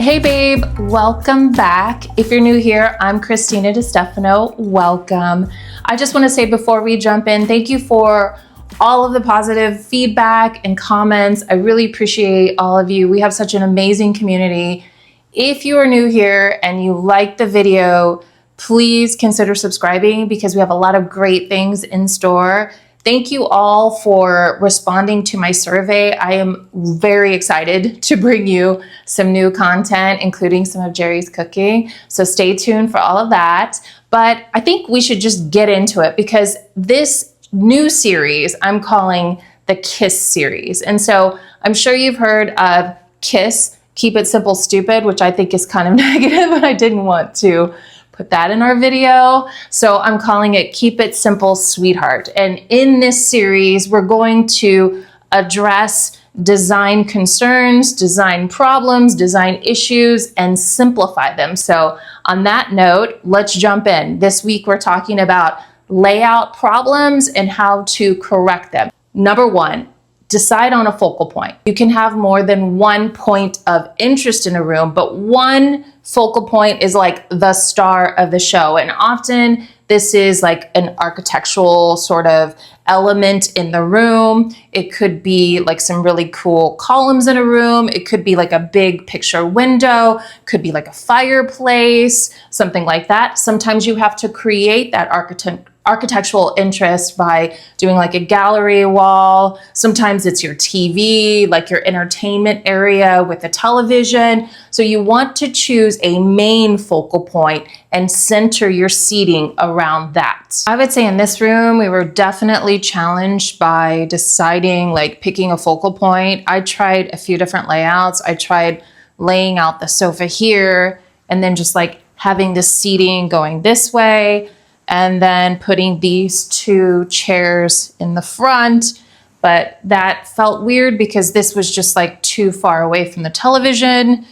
Hey babe, welcome back. If you're new here, I'm Christina DiStefano. Welcome. I just want to say before we jump in, thank you for all of the positive feedback and comments. I really appreciate all of you. We have such an amazing community. If you are new here and you like the video, please consider subscribing because we have a lot of great things in store. Thank you all for responding to my survey. I am very excited to bring you some new content, including some of Jerry's cooking. So stay tuned for all of that. But I think we should just get into it because this new series I'm calling the K.I.S.S series. And so I'm sure you've heard of K.I.S.S, Keep It Simple Stupid, which I think is kind of negative, and I didn't want to put that in our video. So I'm calling it Keep It Simple Sweetheart. And in this series, we're going to address design concerns, design problems, design issues, and simplify them. So on that note, let's jump in. This week, we're talking about layout problems and how to correct them. Number one, decide on a focal point. You can have more than one point of interest in a room, but one focal point is like the star of the show. And often this is like an architectural sort of element in the room. It could be like some really cool columns in a room. It could be like a big picture window, could be like a fireplace, something like that. Sometimes you have to create that architectural interest by doing like a gallery wall. Sometimes it's your TV, like your entertainment area with a television. So you want to choose a main focal point and center your seating around that. I would say in this room, we were definitely challenged by deciding, like picking a focal point. I tried a few different layouts. I tried laying out the sofa here and then just like having the seating going this way, and then putting these two chairs in the front. But that felt weird because this was just like too far away from the television.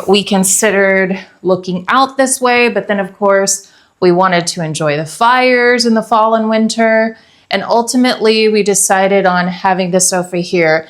We considered looking out this way, but then of course we wanted to enjoy the fires in the fall and winter. And ultimately we decided on having the sofa here.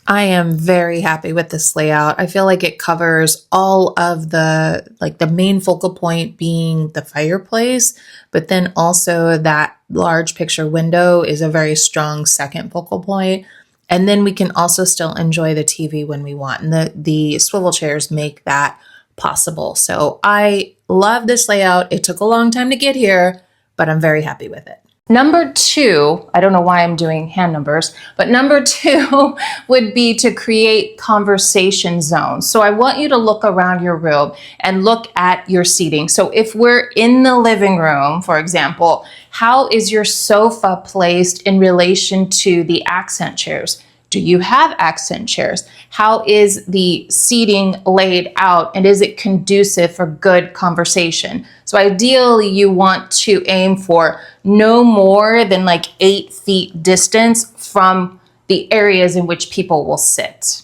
I am very happy with this layout. I feel like it covers all of the main focal point being the fireplace, but then also that large picture window is a very strong second focal point. And then we can also still enjoy the TV when we want. And the swivel chairs make that possible. So I love this layout. It took a long time to get here, but I'm very happy with it. Number two, I don't know why I'm doing hand numbers, but number two would be to create conversation zones. So I want you to look around your room and look at your seating. So if we're in the living room, for example, how is your sofa placed in relation to the accent chairs? Do you have accent chairs? How is the seating laid out, and is it conducive for good conversation? So ideally you want to aim for no more than like 8 feet distance from the areas in which people will sit.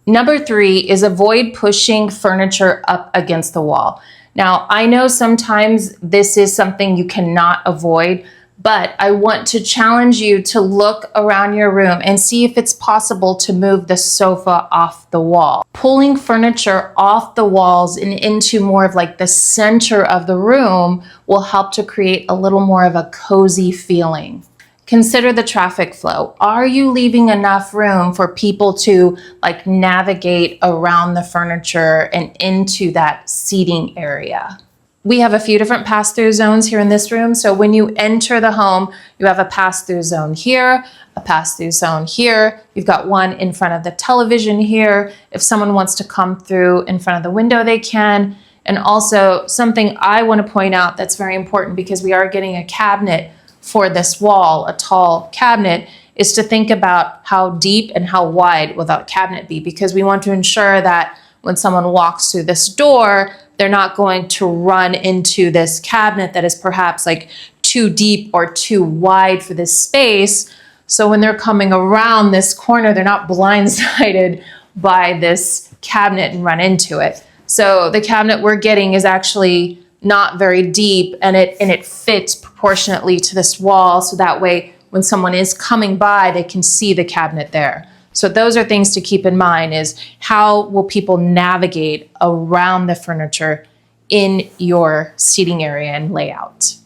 Number 3 is avoid pushing furniture up against the wall. Now, I know sometimes this is something you cannot avoid, but I want to challenge you to look around your room and see if it's possible to move the sofa off the wall. Pulling furniture off the walls and into more of like the center of the room will help to create a little more of a cozy feeling. Consider the traffic flow. Are you leaving enough room for people to like navigate around the furniture and into that seating area? We have a few different pass-through zones here in this room. So when you enter the home, you have a pass-through zone here, a pass-through zone here. You've got one in front of the television here. If someone wants to come through in front of the window, they can. And also something I want to point out that's very important because we are getting a cabinet for this wall, a tall cabinet, is to think about how deep and how wide will that cabinet be, because we want to ensure that when someone walks through this door, they're not going to run into this cabinet that is perhaps like too deep or too wide for this space. So when they're coming around this corner, they're not blindsided by this cabinet and run into it. So the cabinet we're getting is actually not very deep, and it fits proportionately to this wall. So that way, when someone is coming by, they can see the cabinet there. So those are things to keep in mind, is how will people navigate around the furniture in your seating area and layout.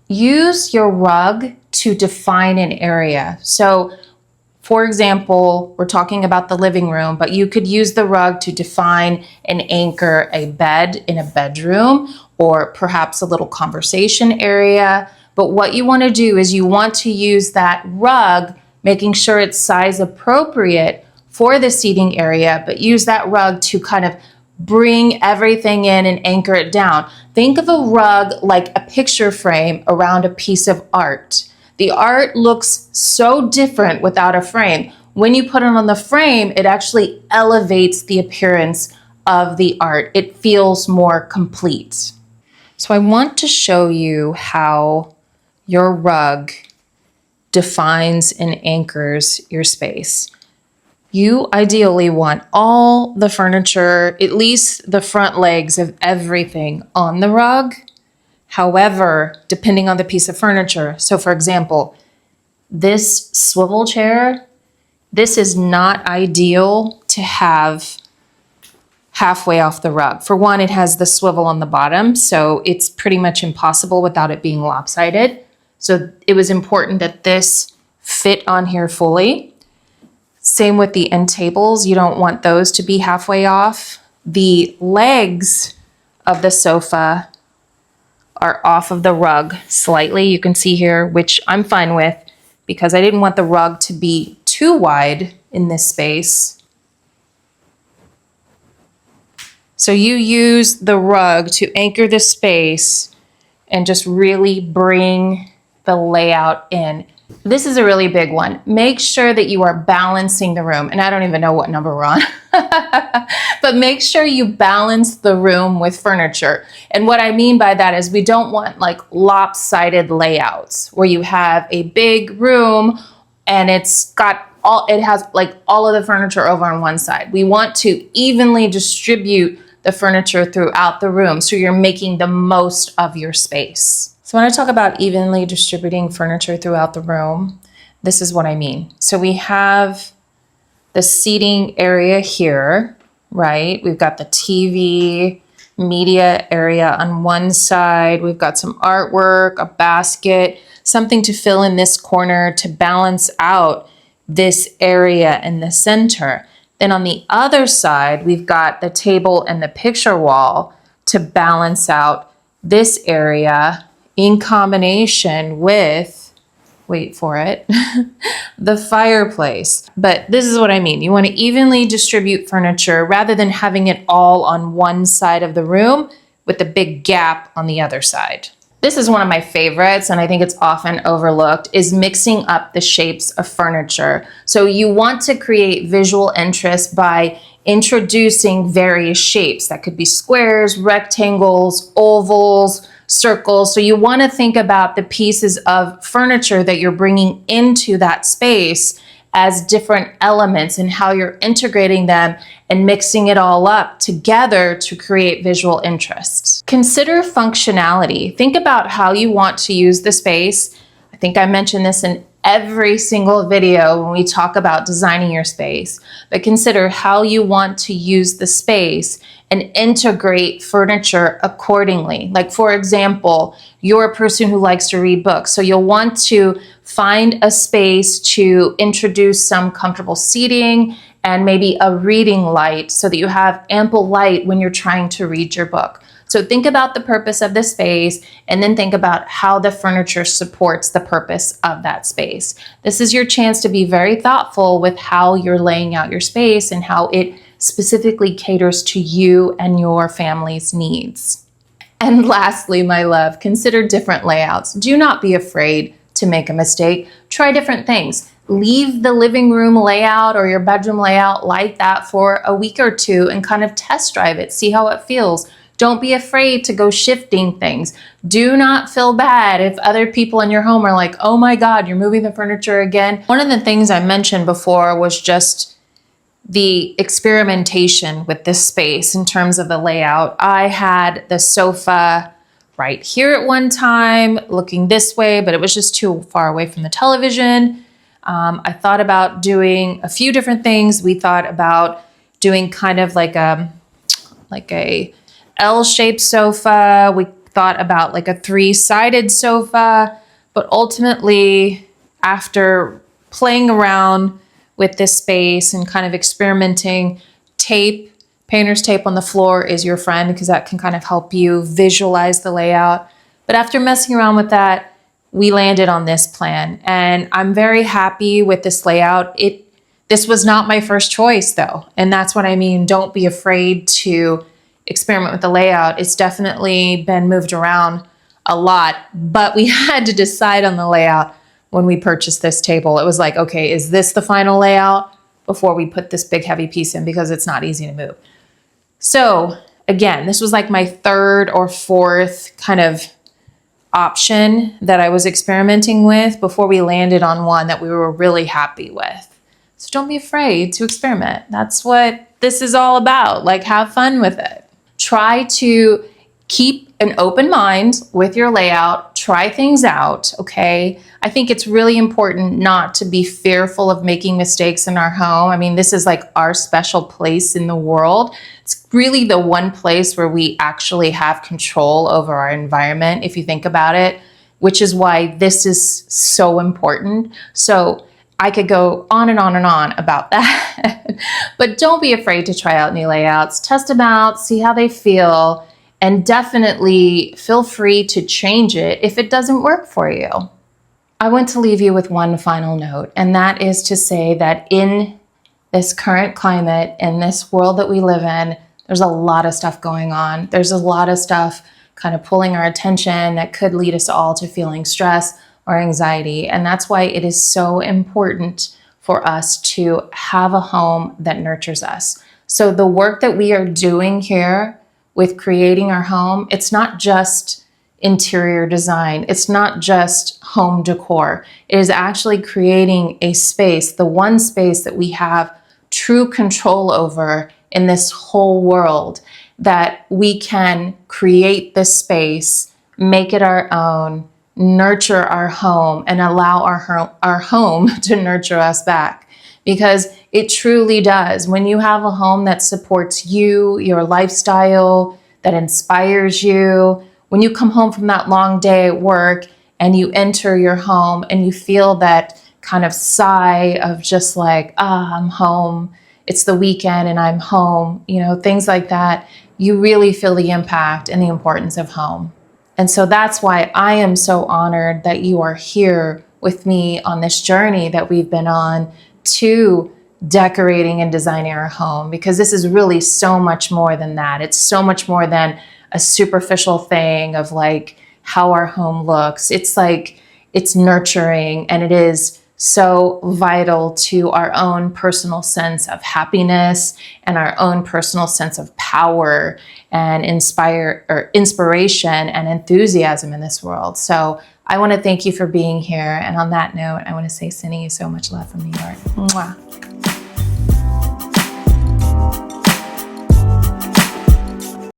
Use your rug to define an area. So for example, we're talking about the living room, but you could use the rug to define and anchor a bed in a bedroom, or perhaps a little conversation area. But what you want to do is you want to use that rug, making sure it's size appropriate for the seating area, but use that rug to kind of bring everything in and anchor it down. Think of a rug like a picture frame around a piece of art. The art looks so different without a frame. When you put it on the frame, it actually elevates the appearance of the art. It feels more complete. So I want to show you how your rug defines and anchors your space. You ideally want all the furniture, at least the front legs of everything, on the rug. However, depending on the piece of furniture, so for example, this swivel chair, this is not ideal to have halfway off the rug. For one, it has the swivel on the bottom, so it's pretty much impossible without it being lopsided. So it was important that this fit on here fully. Same with the end tables. You don't want those to be halfway off. The legs of the sofa are off of the rug slightly. You can see here, which I'm fine with because I didn't want the rug to be too wide in this space. So you use the rug to anchor the space and just really bring the layout in. This is a really big one. Make sure that you are balancing the room. And I don't even know what number we're on. But make sure you balance the room with furniture. And what I mean by that is we don't want like lopsided layouts where you have a big room and it has like all of the furniture over on one side. We want to evenly distribute the furniture throughout the room so you're making the most of your space. So when I talk about evenly distributing furniture throughout the room, this is what I mean. So we have the seating area here, right? We've got the TV, media area on one side. We've got some artwork, a basket, something to fill in this corner to balance out this area in the center. Then on the other side, we've got the table and the picture wall to balance out this area in combination with, wait for it, the fireplace. But this is what I mean. You want to evenly distribute furniture rather than having it all on one side of the room with a big gap on the other side. This is one of my favorites, and I think it's often overlooked, is mixing up the shapes of furniture. So you want to create visual interest by introducing various shapes. That could be squares, rectangles, ovals, circles. So you want to think about the pieces of furniture that you're bringing into that space as different elements and how you're integrating them and mixing it all up together to create visual interest. Consider functionality. Think about how you want to use the space. I think I mentioned this in every single video when we talk about designing your space, but consider how you want to use the space and integrate furniture accordingly. Like for example, you're a person who likes to read books, so you'll want to find a space to introduce some comfortable seating and maybe a reading light so that you have ample light when you're trying to read your book. So think about the purpose of the space and then think about how the furniture supports the purpose of that space. This is your chance to be very thoughtful with how you're laying out your space and how it specifically caters to you and your family's needs. And lastly, my love, consider different layouts. Do not be afraid to make a mistake. Try different things. Leave the living room layout or your bedroom layout like that for a week or two and kind of test drive it, see how it feels. Don't be afraid to go shifting things. Do not feel bad if other people in your home are like, oh my God, you're moving the furniture again. One of the things I mentioned before was just the experimentation with this space in terms of the layout. I had the sofa right here at one time, looking this way, but it was just too far away from the television. I thought about doing a few different things. We thought about doing kind of like a L-shaped sofa. We thought about like a 3-sided sofa, but ultimately, after playing around with this space and kind of experimenting, painter's tape on the floor is your friend because that can kind of help you visualize the layout. But after messing around with that, we landed on this plan, and I'm very happy with this layout. This was not my first choice though, and that's what I mean. Don't be afraid to experiment with the layout. It's definitely been moved around a lot, but we had to decide on the layout when we purchased this table. It was like, okay, is this the final layout before we put this big heavy piece in, because it's not easy to move. So again, this was like my 3rd or 4th kind of option that I was experimenting with before we landed on one that we were really happy with. So don't be afraid to experiment. That's what this is all about. Like, have fun with it. Try to keep an open mind with your layout. Try things out, okay? I think it's really important not to be fearful of making mistakes in our home. I mean, this is like our special place in the world. It's really the one place where we actually have control over our environment, if you think about it, which is why this is so important. So I could go on and on and on about that, but don't be afraid to try out new layouts, test them out, see how they feel, and definitely feel free to change it if it doesn't work for you. I want to leave you with one final note, and that is to say that in this current climate, in this world that we live in, there's a lot of stuff going on. There's a lot of stuff kind of pulling our attention that could lead us all to feeling stress or anxiety. And that's why it is so important for us to have a home that nurtures us. So the work that we are doing here with creating our home, it's not just interior design. It's not just home decor. It is actually creating a space, the one space that we have true control over in this whole world, that we can create this space, make it our own, nurture our home, and allow our home to nurture us back. Because it truly does. When you have a home that supports you, your lifestyle, that inspires you, when you come home from that long day at work and you enter your home and you feel that kind of sigh of just like, I'm home, it's the weekend and I'm home, things like that, you really feel the impact and the importance of home. And so that's why I am so honored that you are here with me on this journey that we've been on to decorating and designing our home, because this is really so much more than that. It's so much more than a superficial thing of like how our home looks. It's like, it's nurturing, and it is so vital to our own personal sense of happiness and our own personal sense of power and inspiration and enthusiasm in this world. So I want to thank you for being here. And on that note, I want to say, sending you so much love from New York. Mwah.